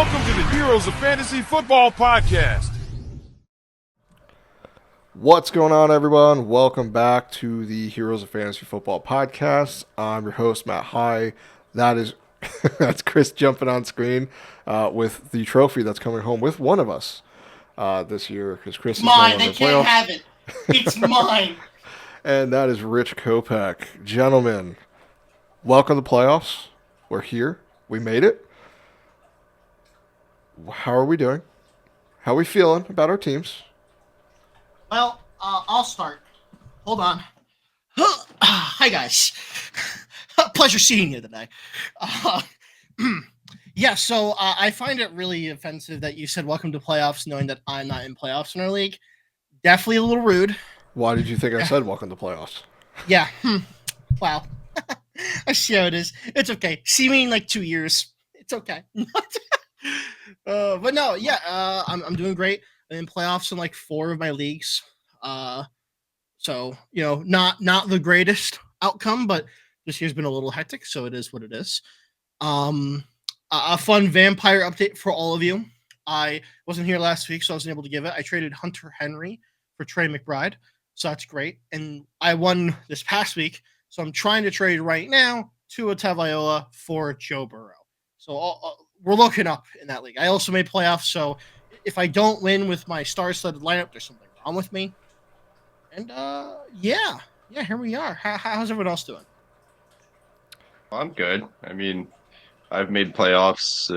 Welcome to the Heroes of Fantasy Football Podcast. What's going on, everyone? Welcome back to the Heroes of Fantasy Football Podcast. I'm your host, Matt High. That is that's Chris jumping on screen with the trophy that's coming home with one of us this year, because Chris is mine. going They can't have it. It's mine. And that is Rich Kopeck. Gentlemen, welcome to the playoffs. We're here. We made it. How are we doing? How are we feeling about our teams? Well, I'll start. Hold on. Hi, guys. Pleasure seeing you today. So I find it really offensive that you said welcome to playoffs knowing that I'm not in playoffs in our league. Definitely a little rude. Why did you think I said welcome to playoffs? Yeah. Wow. I see how it is. It's okay. See me in like 2 years. It's okay. But no, yeah, I'm doing great. I'm in playoffs in like 4 of my leagues. So not the greatest outcome, but this year's been a little hectic, so it is what it is. A fun vampire update for all of you. I wasn't here last week, so I wasn't able to give it. I traded Hunter Henry for Trey McBride, so that's great. And I won this past week, so I'm trying to trade right now Tua Tagovailoa for Joe Burrow. So we're looking up in that league. I also made playoffs, so if I don't win with my star-studded lineup, there's something wrong with me. And yeah, here we are. How's everyone else doing? I'm good. I mean, I've made playoffs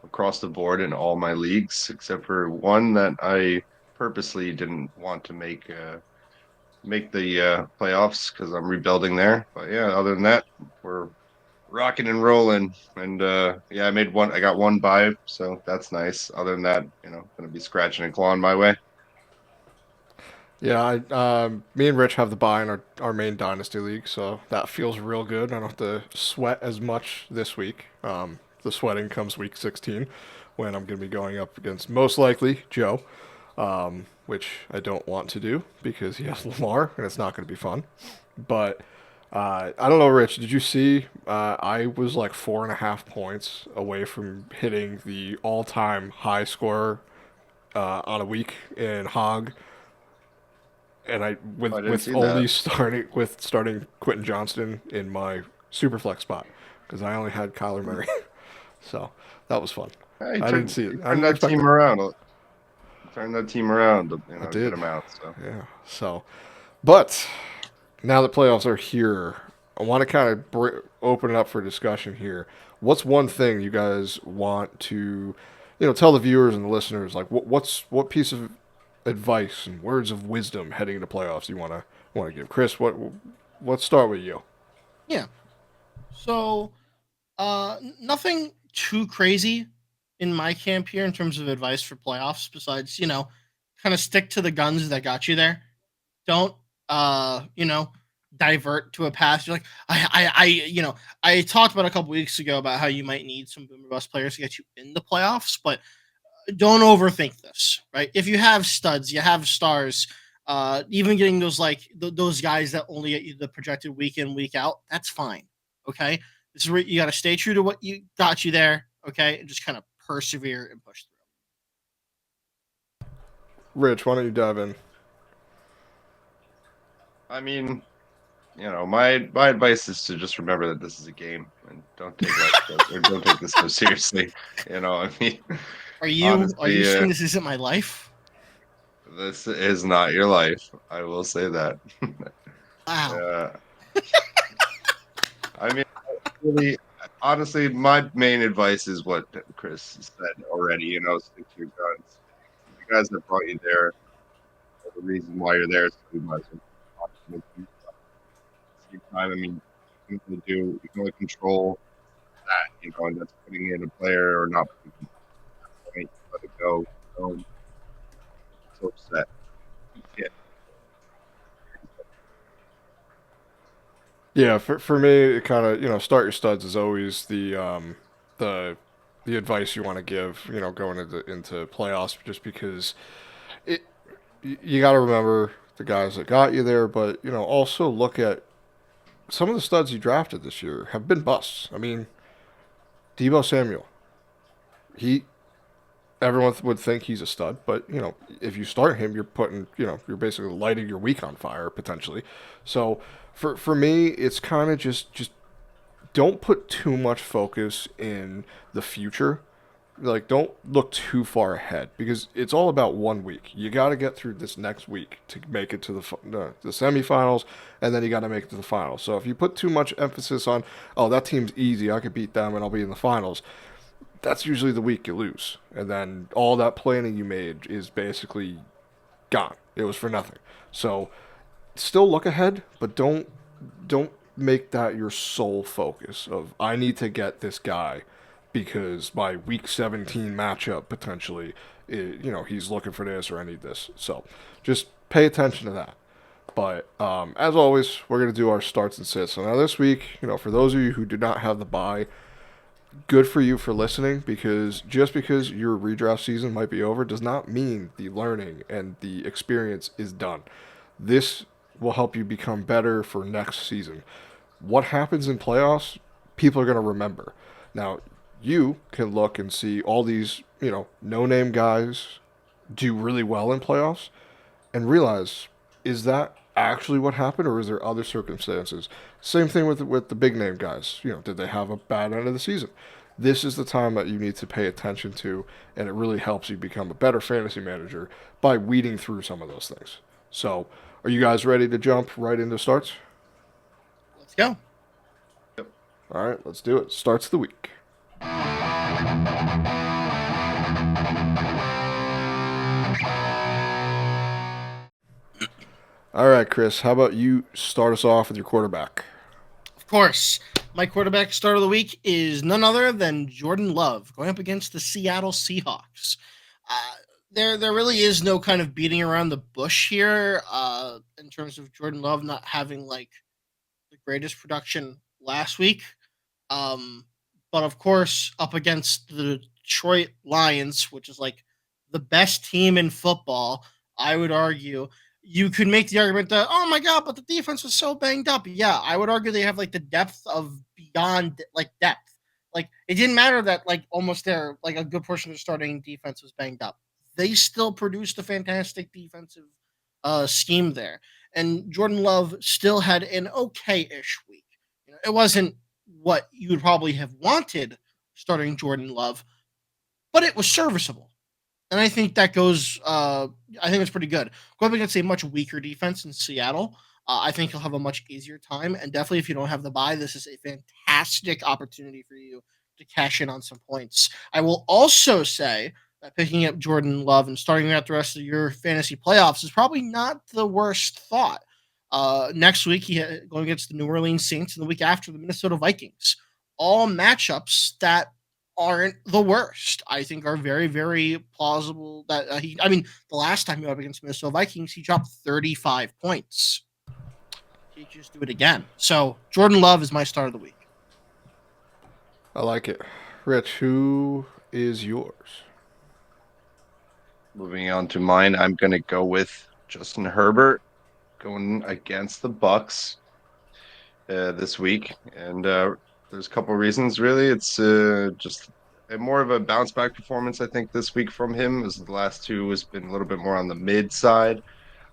across the board in all my leagues, except for one that I purposely didn't want to make the playoffs because I'm rebuilding there. But yeah, other than that, we're rocking and rolling. And I made one. I got one bye, so that's nice. Other than that, gonna be scratching and clawing my way. Yeah, me and Rich have the bye in our main Dynasty League, so that feels real good. I don't have to sweat as much this week. The sweating comes week 16, when I'm going to be going up against, most likely, Joe, which I don't want to do because he has Lamar, and it's not going to be fun. But I don't know, Rich, did you see I was like 4.5 points away from hitting the all-time high score on a week in Hog. And starting Quentin Johnston in my super flex spot because I only had Kyler Murray, so that was fun. I didn't see it. Turn that team around. Turn that team around. I did. Get them out. So yeah. So, but now that playoffs are here, I want to kind of open it up for discussion here. What's one thing you guys want to, tell the viewers and the listeners? Like, what piece of advice and words of wisdom heading into playoffs you want to give? Chris, let's start with you. Yeah. So, nothing too crazy in my camp here in terms of advice for playoffs besides, kind of stick to the guns that got you there. Don't, divert to a pass. You're like, I talked about a couple weeks ago about how you might need some boomer bust players to get you in the playoffs, but don't overthink this, right? If you have studs, you have stars, even getting those those guys that only get you the projected week in, week out, that's fine. Okay, this is where you got to stay true to what you got you there. Okay, and just kind of persevere and push through. Rich, why don't you dive in? I mean, my advice is to just remember that this is a game and don't take this so seriously. I mean. Are you saying this isn't my life? This is not your life. I will say that. Wow. I mean, really, honestly, my main advice is what Chris said already. Stick to your guns. The guys that brought you there, the reason why you're there is too much. Same time, I mean, you can only control that, and that's putting in a player or not putting in a point. Let it go. So upset. Yeah, for me, it kind of start your studs is always the advice you want to give going into playoffs, just because you got to remember the guys that got you there, but also look at some of the studs you drafted this year have been busts. I mean, Deebo Samuel, he everyone would think he's a stud, but if you start him, you're basically lighting your week on fire potentially. So for me, it's kind of just don't put too much focus in the future. Like, don't look too far ahead because it's all about 1 week. You got to get through this next week to make it to the semifinals, and then you got to make it to the finals. So if you put too much emphasis on, oh, that team's easy, I could beat them and I'll be in the finals, that's usually the week you lose, and then all that planning you made is basically gone. It was for nothing. So still look ahead, but don't make that your sole focus of I need to get this guy because my week 17 matchup potentially he's looking for this or I need this. So just pay attention to that. But as always, we're going to do our starts and sits. So now this week, for those of you who do not have the bye, good for you for listening, because just because your redraft season might be over does not mean the learning and the experience is done. This will help you become better for next season. What happens in playoffs, people are going to remember. Now, you can look and see all these, no-name guys do really well in playoffs and realize, is that actually what happened or is there other circumstances? Same thing with the big-name guys. Did they have a bad end of the season? This is the time that you need to pay attention to, and it really helps you become a better fantasy manager by weeding through some of those things. So, are you guys ready to jump right into starts? Let's go. Yep. All right, let's do it. Starts of the week. All right, Chris, how about you start us off with your quarterback? Of course. My quarterback start of the week is none other than Jordan Love going up against the Seattle Seahawks. There really is no kind of beating around the bush here in terms of Jordan Love not having like the greatest production last week. But of course, up against the Detroit Lions, which is like the best team in football, I would argue you could make the argument that, oh my God, but the defense was so banged up. Yeah, I would argue they have like the depth of beyond like depth. Like it didn't matter that like almost their like a good portion of the starting defense was banged up. They still produced a fantastic defensive scheme there. And Jordan Love still had an okay-ish week. It wasn't what you would probably have wanted starting Jordan Love, but it was serviceable. And I think that goes, I think it's pretty good. Going up against a much weaker defense in Seattle, I think he'll have a much easier time. And definitely, if you don't have the bye, this is a fantastic opportunity for you to cash in on some points. I will also say that picking up Jordan Love and starting out the rest of your fantasy playoffs is probably not the worst thought. Next week, going against the New Orleans Saints, and the week after, the Minnesota Vikings. All matchups that aren't the worst. I think are very, very plausible. That the last time he went up against Minnesota Vikings, he dropped 35 points. He could just do it again. So Jordan Love is my start of the week. I like it. Rich, who is yours? Moving on to mine, I'm going to go with Justin Herbert going against the Bucks this week, and there's a couple of reasons. Really, it's just more of a bounce back performance, I think, this week from him, as the last two has been a little bit more on the mid side.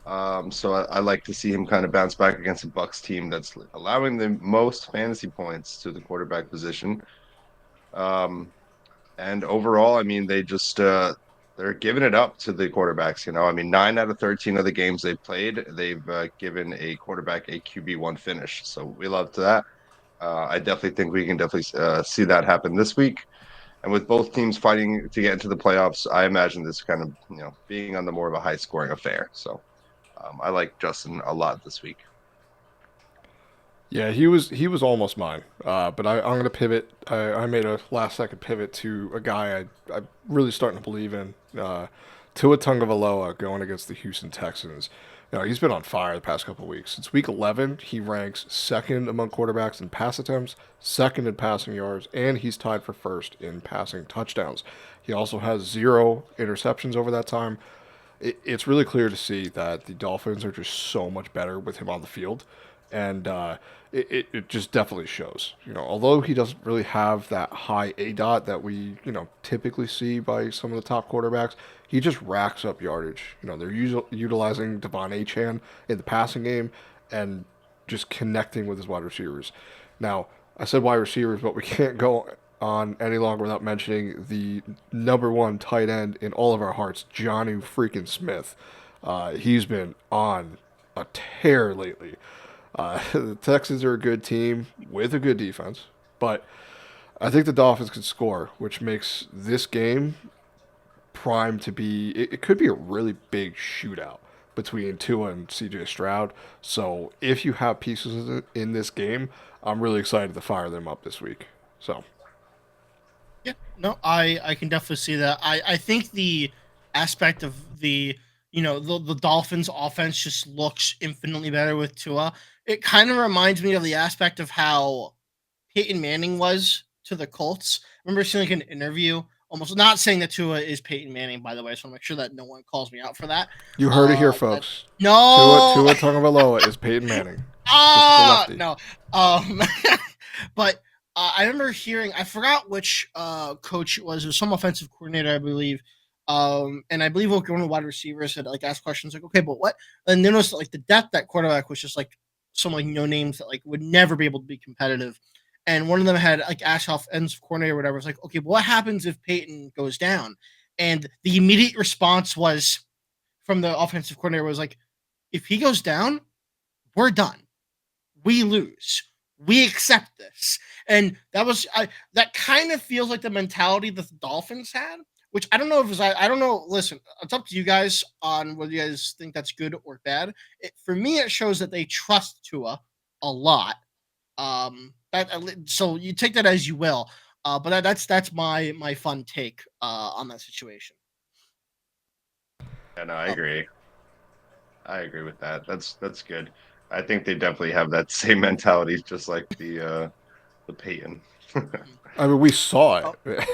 So I like to see him kind of bounce back against a Bucks team that's allowing the most fantasy points to the quarterback position. And overall, I mean, they just they're giving it up to the quarterbacks. 9 out of 13 of the games they've played, they've given a quarterback a QB1 finish. So we love that. I definitely think we can see that happen this week. And with both teams fighting to get into the playoffs, I imagine this kind of being on the more of a high scoring affair. So I like Justin a lot this week. Yeah, he was almost mine, but I'm going to pivot. I made a last-second pivot to a guy I'm really starting to believe in, Tua Tagovailoa going against the Houston Texans. He's been on fire the past couple of weeks. Since week 11, he ranks second among quarterbacks in pass attempts, second in passing yards, and he's tied for first in passing touchdowns. He also has 0 interceptions over that time. It's really clear to see that the Dolphins are just so much better with him on the field. and it just definitely shows. Although he doesn't really have that high A dot that we typically see by some of the top quarterbacks, he just racks up yardage. They're utilizing Devon Achane in the passing game and just connecting with his wide receivers. Now, I said wide receivers, but we can't go on any longer without mentioning the number one tight end in all of our hearts, Jonnu freaking Smith. He's been on a tear lately. The Texans are a good team with a good defense, but I think the Dolphins can score, which makes this game prime to be. It could be a really big shootout between Tua and CJ Stroud. So if you have pieces in this game, I'm really excited to fire them up this week. So. Yeah, no, I can definitely see that. I think the aspect of the the Dolphins offense just looks infinitely better with Tua. It kind of reminds me of the aspect of how Peyton Manning was to the Colts. I remember seeing like an interview, almost not saying that Tua is Peyton Manning, by the way, so I'll make sure that no one calls me out for that. You heard it here, folks. No, Tua Tagovailoa is Peyton Manning. No. But I remember hearing, I forgot which coach it was some offensive coordinator, I believe. And I believe one of the wide receivers had like asked questions like, okay, but what? And then it was like the depth that quarterback was just like some like no names that like would never be able to be competitive. And one of them had like asked offensive coordinator or whatever. It's like, okay, but what happens if Peyton goes down? And the immediate response was from the offensive coordinator was like, if he goes down, we're done. We lose. We accept this. And that kind of feels like the mentality that the Dolphins had, which I don't know if it's, I don't know. Listen, it's up to you guys on whether you guys think that's good or bad. For me, it shows that they trust Tua a lot. So you take that as you will. But that's my fun take on that situation. Yeah, no, I agree. I agree with that. That's good. I think they definitely have that same mentality, just like the Peyton. I mean, we saw it.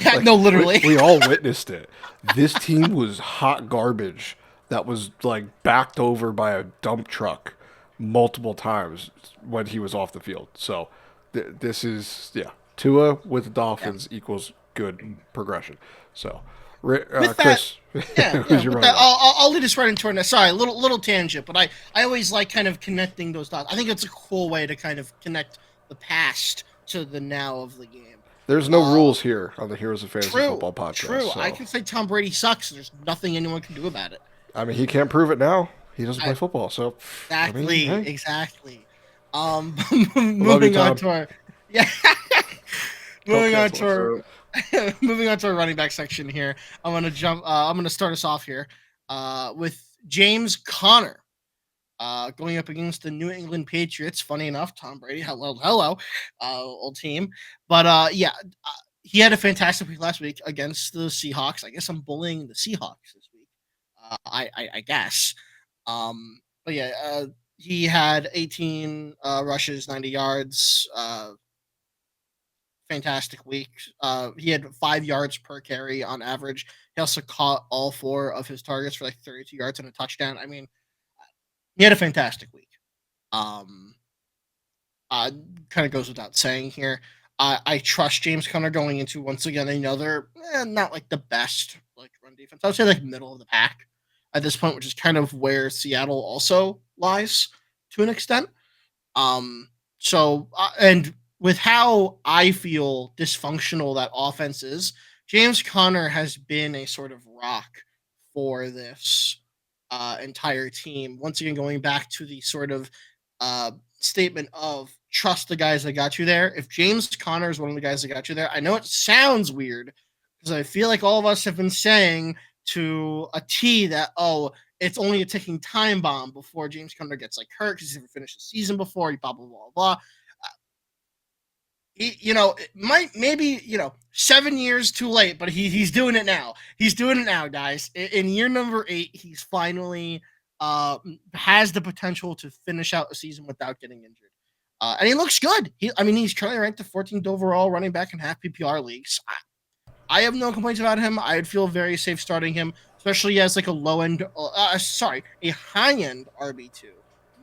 Yeah, no, literally. We all witnessed it. This team was hot garbage that was like backed over by a dump truck multiple times when he was off the field. So this is, Tua with the Dolphins equals good progression. So, Chris, who's your running back? I'll lead us right into our next. Sorry, little tangent, but I always like kind of connecting those dots. I think it's a cool way to kind of connect the past to the now of the game. There's no rules here on the Heroes of Fantasy Football podcast. True. So. I can say Tom Brady sucks. There's nothing anyone can do about it. I mean, he can't prove it now. He doesn't play football, so exactly, I mean, hey. Exactly. Moving on to our moving on to our running back section here. I'm gonna start us off here with James Conner. Going up against the New England Patriots. Funny enough, Tom Brady, hello, old team. But he had a fantastic week last week against the Seahawks. I guess I'm bullying the Seahawks this week. I guess. But yeah, he had 18 rushes, 90 yards. Fantastic week. He had 5 yards per carry on average. He also caught all 4 of his targets for like 32 yards and a touchdown. I mean, he had a fantastic week. Kind of goes without saying here. I trust James Conner going into, once again, another not like the best like run defense. I would say like middle of the pack at this point, which is kind of where Seattle also lies to an extent. So and with how I feel dysfunctional that offense is, James Conner has been a sort of rock for this entire team. Once again, going back to the sort of statement of trust the guys that got you there. If James Conner is one of the guys that got you there, I know it sounds weird because I feel like all of us have been saying to a T that, it's only a ticking time bomb before James Conner gets like hurt because he's never finished the season before, blah, blah, blah, blah. Maybe 7 years too late, but he's doing it now. He's doing it now, guys. In year number 8, he's finally has the potential to finish out a season without getting injured. And he looks good. He's currently ranked the 14th overall running back in half PPR leagues. I have no complaints about him. I'd feel very safe starting him, especially as like a high-end RB2.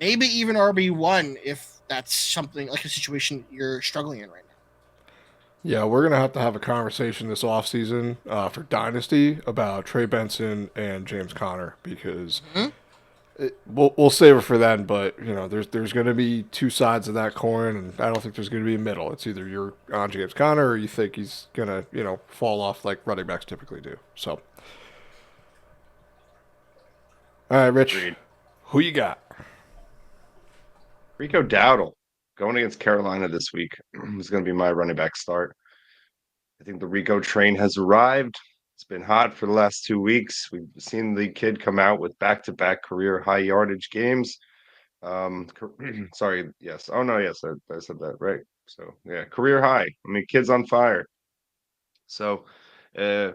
maybe even RB1 if that's something like a situation you're struggling in right now. Yeah, we're going to have a conversation this offseason for Dynasty about Trey Benson and James Conner because Hmm. we'll save it for then. But there's going to be two sides of that coin, and I don't think there's going to be a middle. It's either you're on James Conner or you think he's going to fall off like running backs typically do. So, all right, Rich, Agreed. who you got? Rico Dowdle going against Carolina this week is going to be my running back start. I think the Rico train has arrived. It's been hot for the last 2 weeks. We've seen the kid come out with back-to-back career high yardage games. Sorry, yes. Oh no, yes, I said that right. So yeah, career high. I mean, kid's on fire. So uh,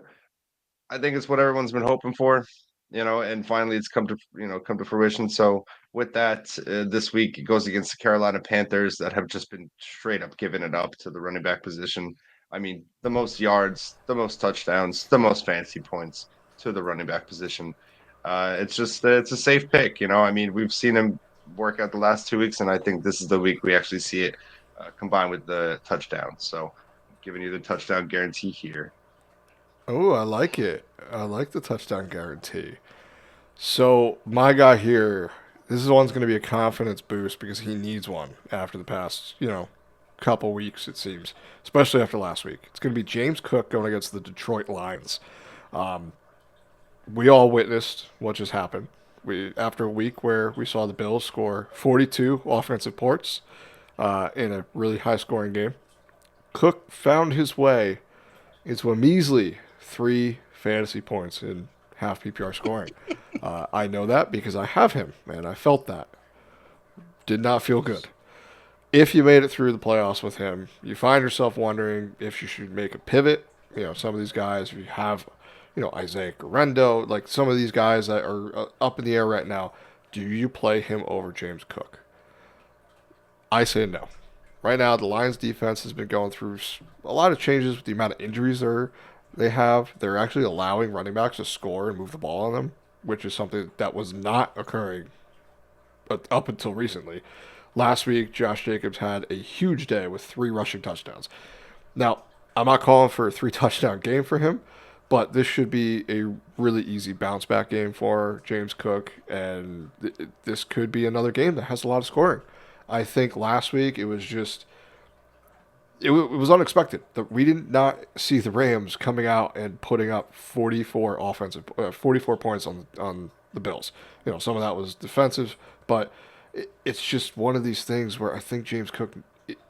I think it's what everyone's been hoping for, and finally it's come to fruition. So with that, this week it goes against the Carolina Panthers that have just been straight up giving it up to the running back position. I mean, the most yards, the most touchdowns, the most fantasy points to the running back position. It's a safe pick. I mean, we've seen him work out the last 2 weeks, and I think this is the week we actually see it combined with the touchdown. So I'm giving you the touchdown guarantee here. Oh, I like it. I like the touchdown guarantee. So my guy here, this is one's going to be a confidence boost because he needs one after the past, couple weeks it seems, especially after last week. It's going to be James Cook going against the Detroit Lions. Um, we all witnessed what just happened. We after a week where we saw the Bills score 42 offensive points in a really high scoring game. Cook found his way into a measly 3 fantasy points in half PPR scoring. I know that because I have him, and I felt that. Did not feel good. If you made it through the playoffs with him, you find yourself wondering if you should make a pivot. Some of these guys, if you have, Isaiah Garendo, like some of these guys that are up in the air right now, do you play him over James Cook? I say no. Right now, the Lions defense has been going through a lot of changes with the amount of injuries they have. They're actually allowing running backs to score and move the ball on them, which is something that was not occurring up until recently. Last week, Josh Jacobs had a huge day with 3 rushing touchdowns. Now, I'm not calling for a 3 touchdown game for him, but this should be a really easy bounce back game for James Cook, and this could be another game that has a lot of scoring. I think last week it was just it was unexpected that we did not see the Rams coming out and putting up 44 points on the Bills. Some of that was defensive, but it's just one of these things where I think James Cook,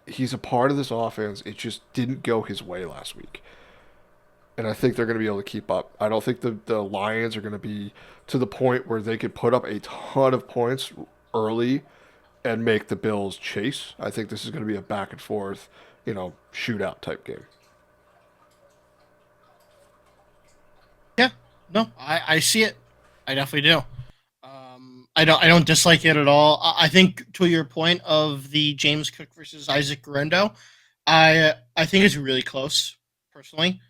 he's a part of this offense. It just didn't go his way last week, and I think they're going to be able to keep up. I don't think the Lions are going to be to the point where they could put up a ton of points early and make the Bills chase. I think this is going to be a back and forth, shootout type game. Yeah, no, I see it. I definitely do. I don't dislike it at all. I think to your point of the James Cook versus Isaac Garendo, I think it's really close personally.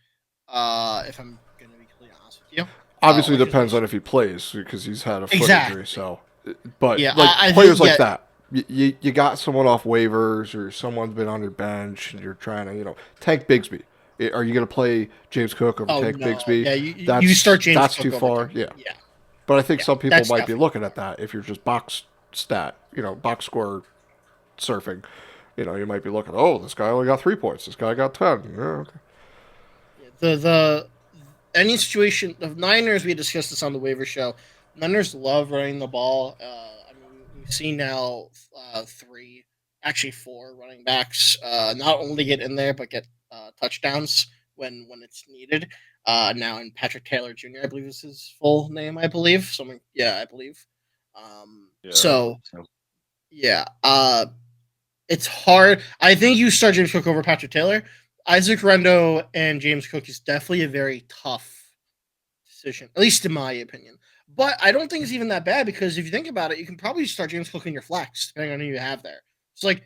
If I'm gonna be completely honest with you, Obviously, like depends on if he plays because he's had a foot injury. exactly. So, but Yeah, like I players think like yeah. that, you got someone off waivers or someone's been on your bench and you're trying to Tank Bigsby. Are you going to play James Cook over Oh Tank no, Bigsby? yeah, you start James That's too Cook over far. Tank. Yeah, Yeah, but I think yeah, some people that's might be definitely looking at that if you're just box score surfing. You might be looking. Oh, this guy only got 3 points. This guy got 10. Yeah, okay. yeah, the any situation the Niners. We discussed this on the waiver show. Niners love running the ball. I mean, we've seen now three, actually four running backs not only get in there but get touchdowns when it's needed. Now in Patrick Taylor Jr. I believe is his full name. I believe someone. Yeah, I believe. Yeah, I So believe so. yeah, it's hard. I think you start James Cook over Patrick Taylor. Isaac Rendo and James Cook is definitely a very tough decision, at least in my opinion. But I don't think it's even that bad because if you think about it, you can probably start James Cook in your flex, depending on who you have there. It's like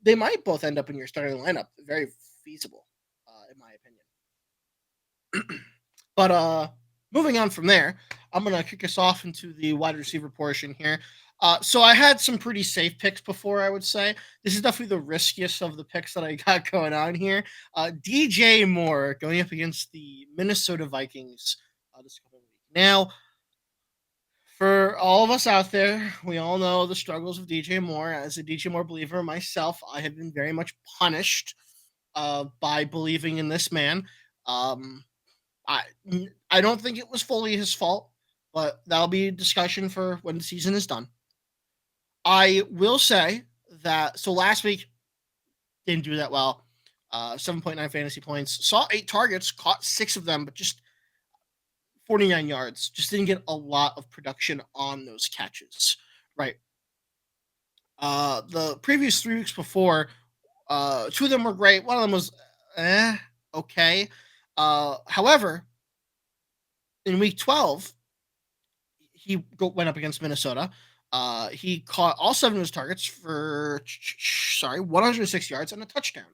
they might both end up in your starting lineup. Very feasible, in my opinion. But moving on from there, I'm gonna kick us off into the wide receiver portion here. So I had some pretty safe picks before, I would say. This is definitely the riskiest of the picks that I got going on here. DJ Moore going up against the Minnesota Vikings this coming week. Now, for all of us out there, we all know the struggles of DJ Moore. As a DJ Moore believer myself, I have been very much punished by believing in this man. Um, I I don't think it was fully his fault, but that'll be a discussion for when the season is done. I will say that last week didn't do that well. 7.9 fantasy points, saw 8 targets, caught 6 of them, but just 49 yards. Just didn't get a lot of production on those catches. Right. The previous 3 weeks before, 2 of them were great. One of them was okay. However, in week 12, he went up against Minnesota. He caught all 7 of his targets for 106 yards and a touchdown.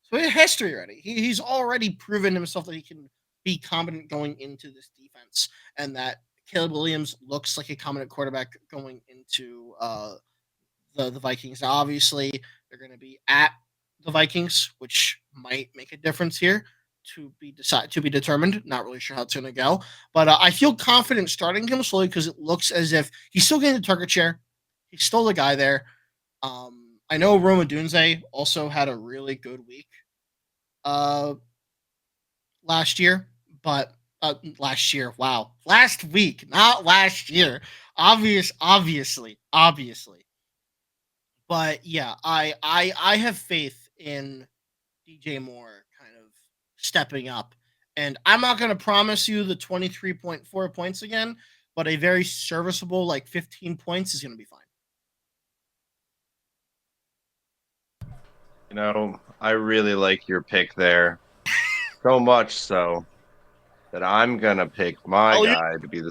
So he has history already. He's already proven himself that he can be competent going into this defense, and that Caleb Williams looks like a competent quarterback going into the Vikings. Now, obviously, they're going to be at the Vikings, which might make a difference here to be determined. Not really sure how it's going to go, but I feel confident starting him slowly because it looks as if he's still getting the target share. He's still the guy there. I know Odunze also had a really good week last year, but last week, not last year. Obviously. But yeah, I have faith in DJ Moore kind of stepping up. And I'm not going to promise you the 23.4 points again, but a very serviceable, like 15 points is going to be fine. You know, I really like your pick there. So much so that I'm going to pick my guy to be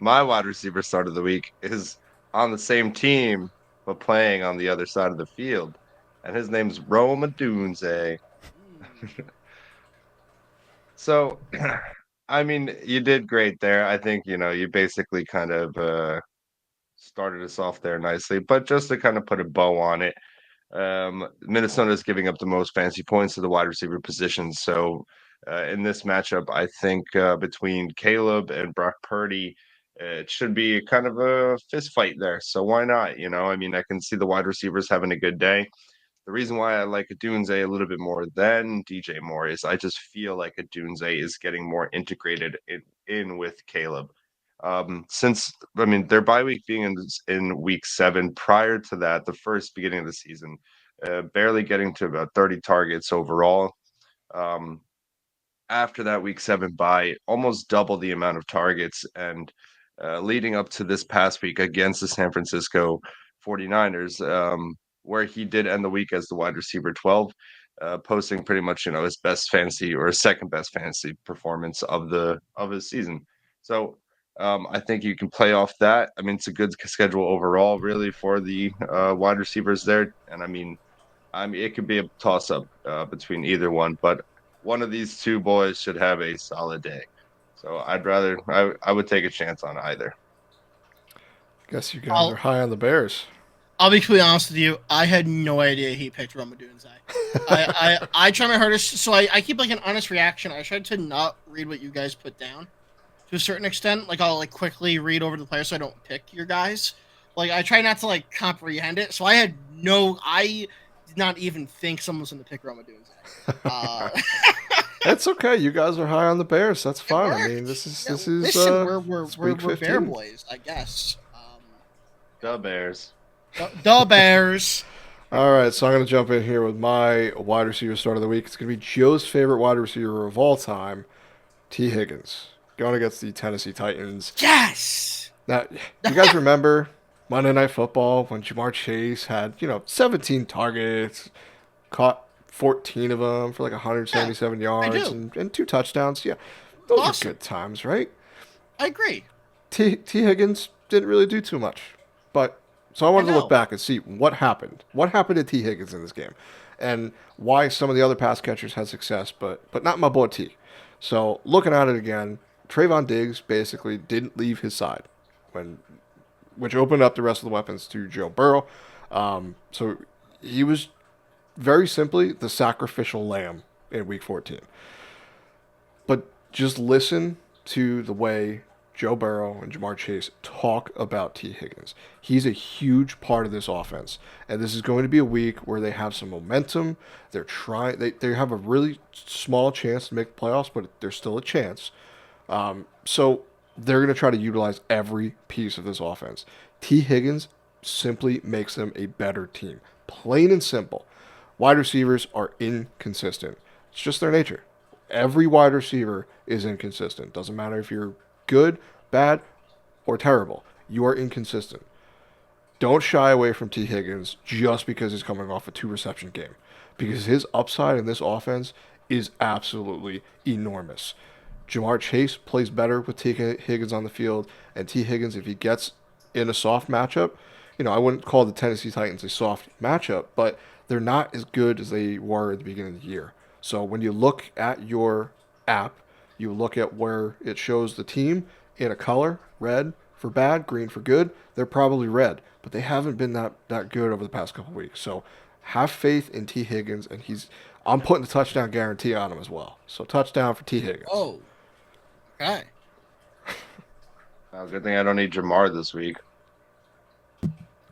my wide receiver start of the week is on the same team, but playing on the other side of the field. And his name's Odunze. So, I mean, you did great there. I think, you basically kind of started us off there nicely. But just to kind of put a bow on it, Minnesota is giving up the most fantasy points to the wide receiver position. So, in this matchup, I think between Caleb and Brock Purdy, it should be kind of a fist fight there. So why not? I mean, I can see the wide receivers having a good day. The reason why I like Odunze a little bit more than DJ Moore is I just feel like Odunze is getting more integrated in with Caleb. Since I mean their bye week being in week 7, prior to that, the first beginning of the season, barely getting to about 30 targets overall. After that week 7 bye, almost double the amount of targets, and leading up to this past week against the San Francisco 49ers, where he did end the week as the wide receiver 12, posting pretty much his best fantasy or second best fantasy performance of his season. So I think you can play off that. I mean, it's a good schedule overall, really, for the wide receivers there. And I mean, it could be a toss-up between either one, but one of these two boys should have a solid day. So I would take a chance on either. Guess you guys are high on the Bears. I'll be completely honest with you. I had no idea he picked Odunze. I try my hardest, so I keep like an honest reaction. I tried to not read what you guys put down to a certain extent. Like I'll like quickly read over the players so I don't pick your guys. Like I try not to like comprehend it. So I did not even think someone was going to pick Odunze. That's okay. You guys are high on the Bears. That's fine. I mean, this is listen, we're Bear boys, I guess. The Bears. The Bears. All right, so I'm going to jump in here with my wide receiver start of the week. It's going to be Joe's favorite wide receiver of all time, T. Higgins, going against the Tennessee Titans. Yes! Now, you guys remember Monday Night Football when Jamar Chase had, 17 targets, caught 14 of them for like 177 yards and 2 touchdowns. Yeah, those are good times, right? I agree. T. Higgins didn't really do too much, but so I wanted to look back and see what happened. What happened to T. Higgins in this game, and why some of the other pass catchers had success, but not my boy T. So looking at it again, Trayvon Diggs basically didn't leave his side when which opened up the rest of the weapons to Joe Burrow. So he was very simply the sacrificial lamb in Week 14. But just listen to the way Joe Burrow and Jamar Chase talk about T. Higgins. He's a huge part of this offense, and this is going to be a week where they have some momentum. They're trying. They have a really small chance to make the playoffs, but there's still a chance. So they're going to try to utilize every piece of this offense. T. Higgins simply makes them a better team. Plain and simple. Wide receivers are inconsistent. It's just their nature. Every wide receiver is inconsistent. Doesn't matter if you're good, bad, or terrible. You are inconsistent. Don't shy away from T. Higgins just because he's coming off a 2-reception game. Because his upside in this offense is absolutely enormous. Jamar Chase plays better with T. Higgins on the field. And T. Higgins, if he gets in a soft matchup, I wouldn't call the Tennessee Titans a soft matchup, but they're not as good as they were at the beginning of the year. So when you look at your app, you look at where it shows the team in a color, red for bad, green for good, they're probably red. But they haven't been that good over the past couple of weeks. So have faith in T. Higgins, and I'm putting the touchdown guarantee on him as well. So touchdown for T. Higgins. Oh, okay. Good thing I don't need Jamar this week.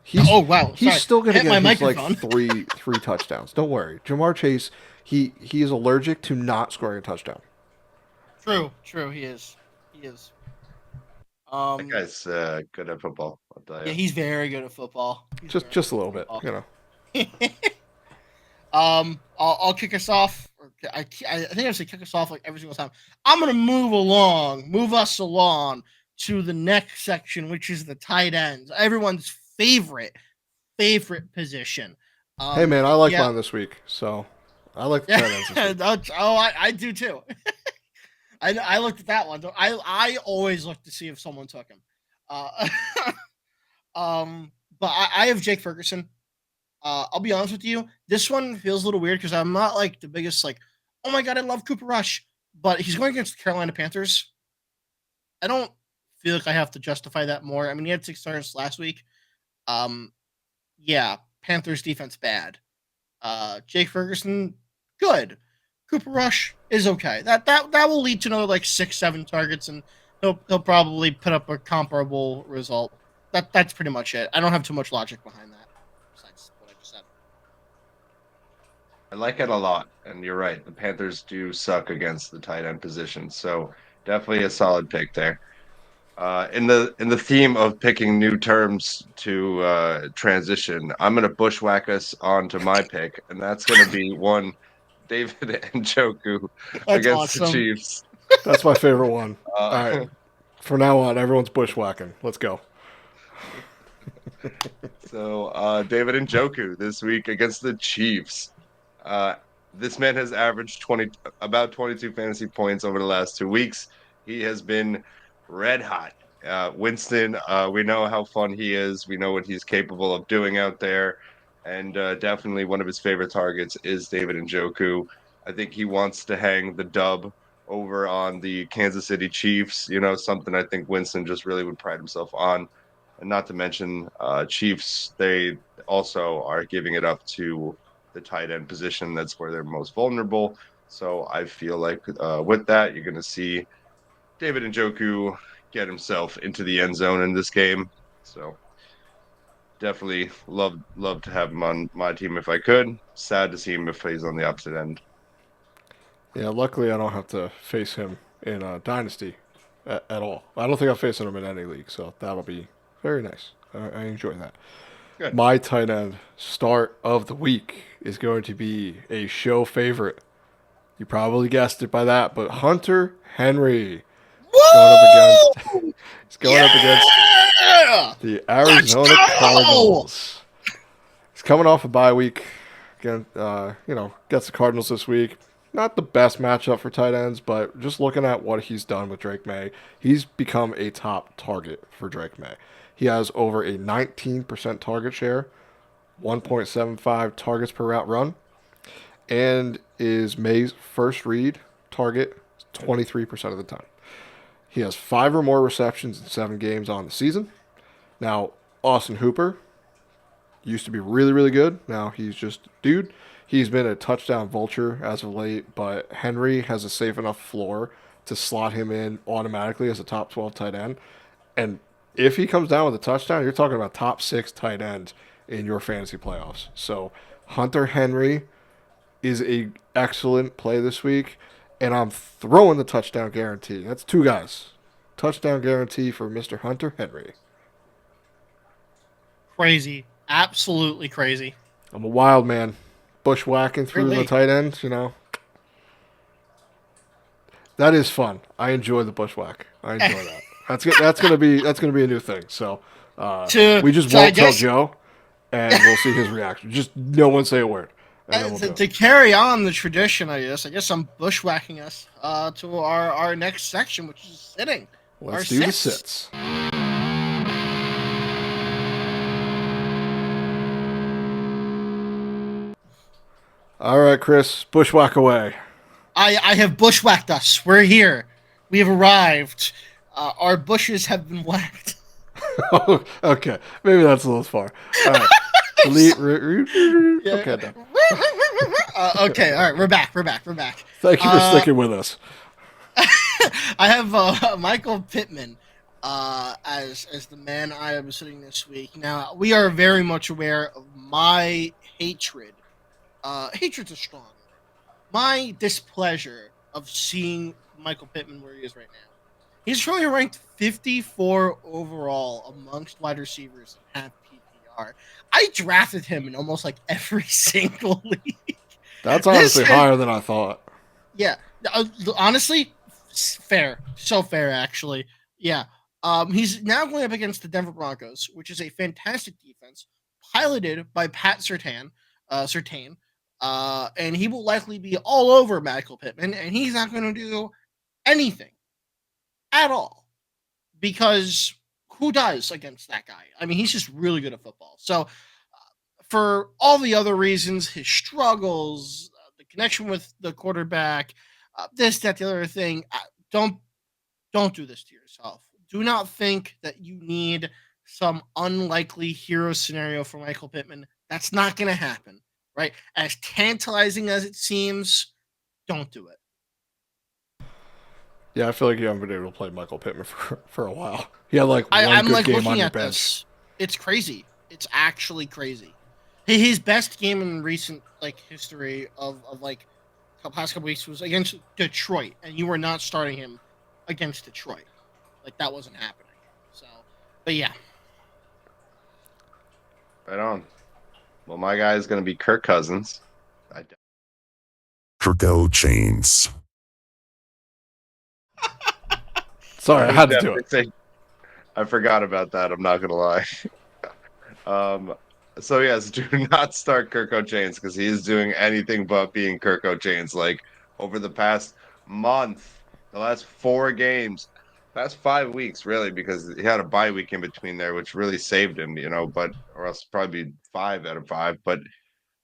He's Sorry. still going to get his, microphone. three touchdowns. Don't worry. Jamar Chase, he is allergic to not scoring a touchdown. True. He is. That guy's good at football, I'll tell you. Yeah, he's very good at football. Just a little bit, I'll kick us off. I think I say kick us off like every single time. I'm gonna move us along to the next section, which is the tight ends. Everyone's favorite position. Hey man, I like mine this week, so I like the tight ends this week. I do too. I looked at that one. I always look to see if someone took him. But I have Jake Ferguson. I'll be honest with you. This one feels a little weird because I'm not like the biggest oh my god, I love Cooper Rush, but he's going against the Carolina Panthers. I don't feel like I have to justify that more. I mean, he had 6 starts last week. Yeah, Panthers defense bad. Jake Ferguson, good. Cooper Rush is okay. That will lead to another 6-7 targets, and he'll probably put up a comparable result. That's pretty much it. I don't have too much logic behind that, besides what I just said. I like it a lot, and you're right. The Panthers do suck against the tight end position, so definitely a solid pick there. In the theme of picking new terms to transition, I'm going to bushwhack us onto my pick, and that's going to be one David Njoku against the Chiefs. That's my favorite one. All right. From now on, everyone's bushwhacking. Let's go. So, David Njoku this week against the Chiefs. This man has averaged about 22 fantasy points over the last 2 weeks. He has been red hot. Winston, we know how fun he is. We know what he's capable of doing out there. And definitely one of his favorite targets is David Njoku. I think he wants to hang the dub over on the Kansas City Chiefs. Something I think Winston just really would pride himself on. And not to mention Chiefs, they also are giving it up to the tight end position. That's where they're most vulnerable. So I feel like with that, you're going to see David Njoku get himself into the end zone in this game. So definitely love to have him on my team if I could. Sad to see him if he's on the opposite end. Yeah, luckily I don't have to face him in Dynasty at all. I don't think I'm facing him in any league, so that'll be very nice. I enjoy that. Good. My tight end start of the week is going to be a show favorite. You probably guessed it by that, but Hunter Henry. He's going up against the Arizona Cardinals. He's coming off a bye week. Again, gets the Cardinals this week. Not the best matchup for tight ends, but just looking at what he's done with Drake May, he's become a top target for Drake May. He has over a 19% target share, 1.75 targets per route run, and is May's first read target 23% of the time. He has 5 or more receptions in 7 games on the season. Now, Austin Hooper used to be really, really good. Now he's just dude. He's been a touchdown vulture as of late, but Henry has a safe enough floor to slot him in automatically as a top 12 tight end. And if he comes down with a touchdown, you're talking about top 6 tight end in your fantasy playoffs. So Hunter Henry is a excellent play this week, and I'm throwing the touchdown guarantee. That's 2 guys. Touchdown guarantee for Mr. Hunter Henry. Crazy. Absolutely crazy. I'm a wild man. Bushwhacking through Really? the tight ends, you know. That is fun. I enjoy the bushwhack. I enjoy that. That's gonna be a new thing. So we just won't tell Joe, and we'll see his reaction. Just no one say a word. And then we'll do To it. carry on the tradition, I guess I'm bushwhacking us to our next section, which is sitting. Let's our do the sits. sits. All right, Chris, bushwhack away. I have bushwhacked us. We're here. We have arrived. Our bushes have been whacked. Okay, maybe that's a little far. All right. Okay, done. Okay, all right, we're back. Thank you for sticking with us. I have Michael Pittman as the man I am sitting this week. Now, we are very much aware of my hatred. Hatred's a strong word. My displeasure of seeing Michael Pittman where he is right now. He's currently ranked 54 overall amongst wide receivers in half PPR. I drafted him in almost like every single league. That's honestly higher than I thought. Yeah, honestly, fair. So fair, actually. Yeah. He's now going up against the Denver Broncos, which is a fantastic defense, piloted by Pat Surtain. And he will likely be all over Michael Pittman, and he's not going to do anything at all because who does against that guy? I mean, he's just really good at football. So, for all the other reasons, his struggles, the connection with the quarterback, this, that, the other thing, don't do this to yourself. Do not think that you need some unlikely hero scenario for Michael Pittman. That's not going to happen. Right? As tantalizing as it seems, don't do it. Yeah, I feel like you haven't been able to play Michael Pittman for a while. He had like one I'm good like game on looking your at bench. this. It's crazy. It's actually crazy. His best game in recent history of like the past couple weeks was against Detroit, and you were not starting him against Detroit. Like that wasn't happening. So, but yeah. Right on. Well, my guy is going to be Kirk Cousins. Kirko Chains. Sorry, I had to do it. I forgot about that. I'm not going to lie. So yes, do not start Kirk Chains because he is doing anything but being Kirk Chains. Like over the past month, the last 4 games, past 5 weeks, really, because he had a bye week in between there, which really saved him, but or else probably 5 out of 5. But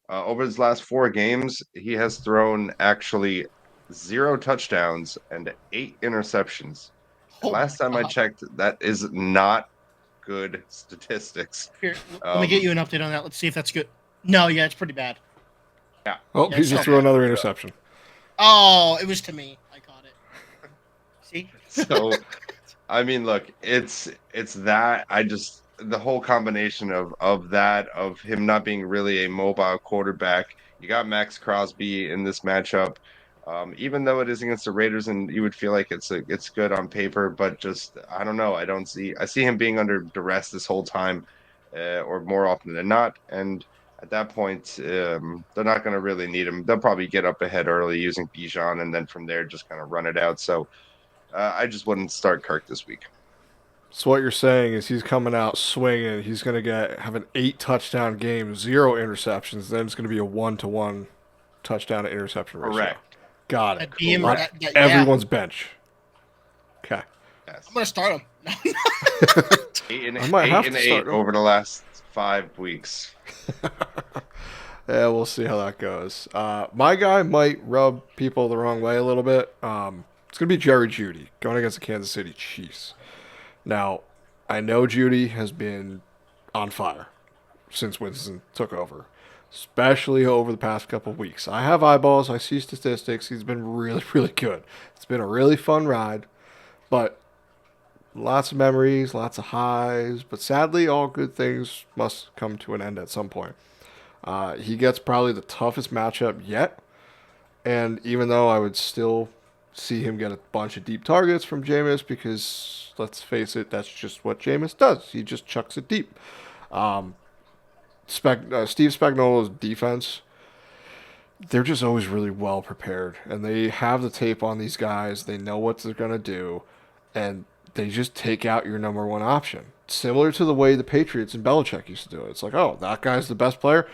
over his last 4 games, he has thrown actually 0 touchdowns and 8 interceptions. Oh last time I checked, that is not good statistics. Here, let me get you an update on that. Let's see if that's good. No, yeah, it's pretty bad. Yeah. Oh, he just threw another interception. Oh, it was to me. I caught it. See? So, I mean, look, it's that the whole combination of that, of him not being really a mobile quarterback. You got Max Crosby in this matchup. Even though it is against the Raiders, and you would feel like it's good on paper, but just I don't know. I see him being under duress this whole time, or more often than not. And at that point, they're not going to really need him. They'll probably get up ahead early using Bijan, and then from there just kind of run it out. So I just wouldn't start Kirk this week. So what you're saying is he's coming out swinging. He's going to have an 8 touchdown game, 0 interceptions. Then it's going to be a 1-to-1 touchdown to interception ratio. Correct. Got it. Yeah. Everyone's bench. Okay. Yes. I'm gonna start him. 8 I might have to 8 start him. over the last 5 weeks. Yeah, we'll see how that goes. My guy might rub people the wrong way a little bit. It's going to be Jeudy going against the Kansas City Chiefs. Now, I know Jeudy has been on fire since Winston took over, especially over the past couple of weeks. I have eyeballs. I see statistics. He's been really, really good. It's been a really fun ride, but lots of memories, lots of highs. But sadly, all good things must come to an end at some point. He gets probably the toughest matchup yet, and even though I would still see him get a bunch of deep targets from Jameis because, let's face it, that's just what Jameis does. He just chucks it deep. Steve Spagnuolo's defense, they're just always really well prepared, and they have the tape on these guys. They know what they're going to do, and they just take out your number one option. Similar to the way the Patriots and Belichick used to do it. It's like, oh, that guy's the best player.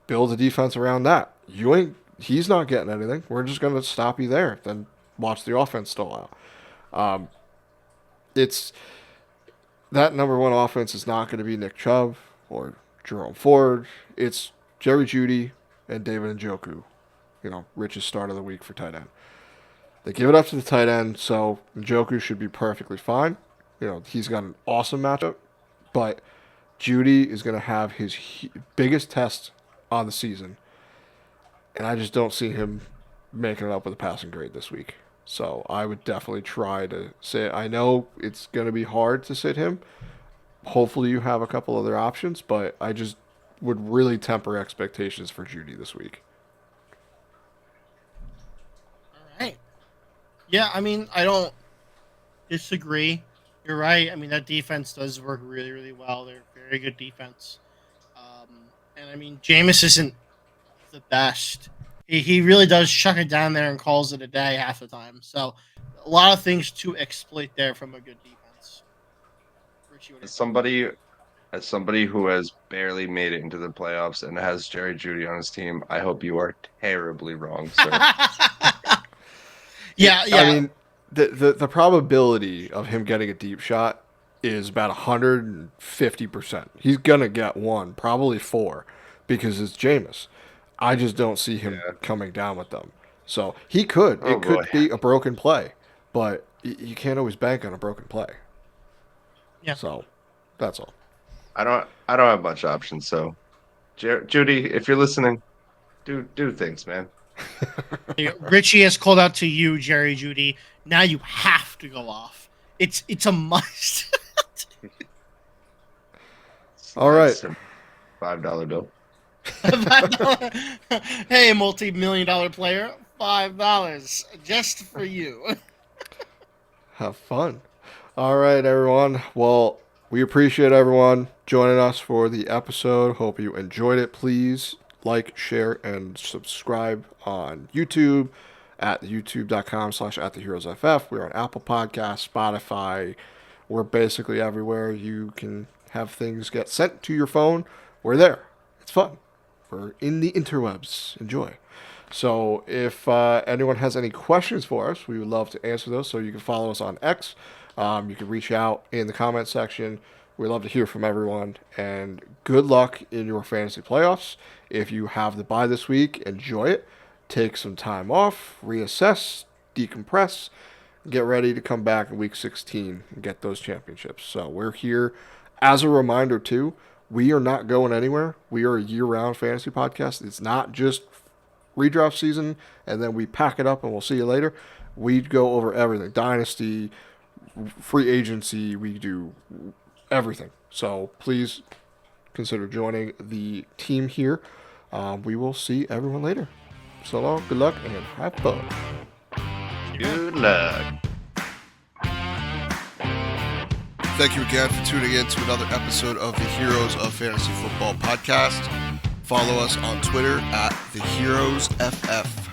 Build a defense around that. He's not getting anything. We're just going to stop you there. Then watch the offense stall out. It's that number one offense is not going to be Nick Chubb or Jerome Ford. It's Jerry Jeudy and David Njoku. Rich's start of the week for tight end. They give it up to the tight end, so Njoku should be perfectly fine. He's got an awesome matchup, but Jeudy is going to have his biggest test on the season, and I just don't see him making it up with a passing grade this week. So I would definitely try to sit. I know it's going to be hard to sit him. Hopefully you have a couple other options, but I just would really temper expectations for Jeudy this week. All right. Yeah, I don't disagree. You're right. That defense does work really, really well. They're a very good defense. And Jameis isn't the best. He really does chuck it down there and calls it a day half the time. So a lot of things to exploit there from a good defense. Richie, As somebody who has barely made it into the playoffs and has Jerry Jeudy on his team, I hope you are terribly wrong, sir. Yeah. The probability of him getting a deep shot is about 150%. He's gonna get one, probably 4, because it's Jameis. I just don't see him coming down with them. So he could. It could be a broken play, but you can't always bank on a broken play. Yeah. So that's all. I don't have much options. So, Jeudy, if you're listening, do things, man. Richie has called out to you, Jerry Jeudy. Now you have to go off. It's a must. All right. $5 bill. Hey, multi-million-dollar player, $5 just for you. Have fun. All right, everyone. Well, we appreciate everyone joining us for the episode. Hope you enjoyed it. Please like, share, and subscribe on YouTube at youtube.com/@theheroesff. We're on Apple Podcasts, Spotify. We're basically everywhere. You can have things get sent to your phone. We're there. It's fun. We're in the interwebs. Enjoy. So if anyone has any questions for us, we would love to answer those. So you can follow us on X. You can reach out in the comment section. We'd love to hear from everyone. And good luck in your fantasy playoffs. If you have the bye this week, enjoy it. Take some time off, reassess, decompress, get ready to come back in week 16 and get those championships. So we're here as a reminder, too. We are not going anywhere. We are a year-round fantasy podcast. It's not just redraft season, and then we pack it up and we'll see you later. We go over everything. Dynasty, free agency, we do everything. So please consider joining the team here. We will see everyone later. So long, good luck, and have fun. Good luck. Thank you again for tuning in to another episode of the Heroes of Fantasy Football podcast. Follow us on Twitter at TheHeroesFF.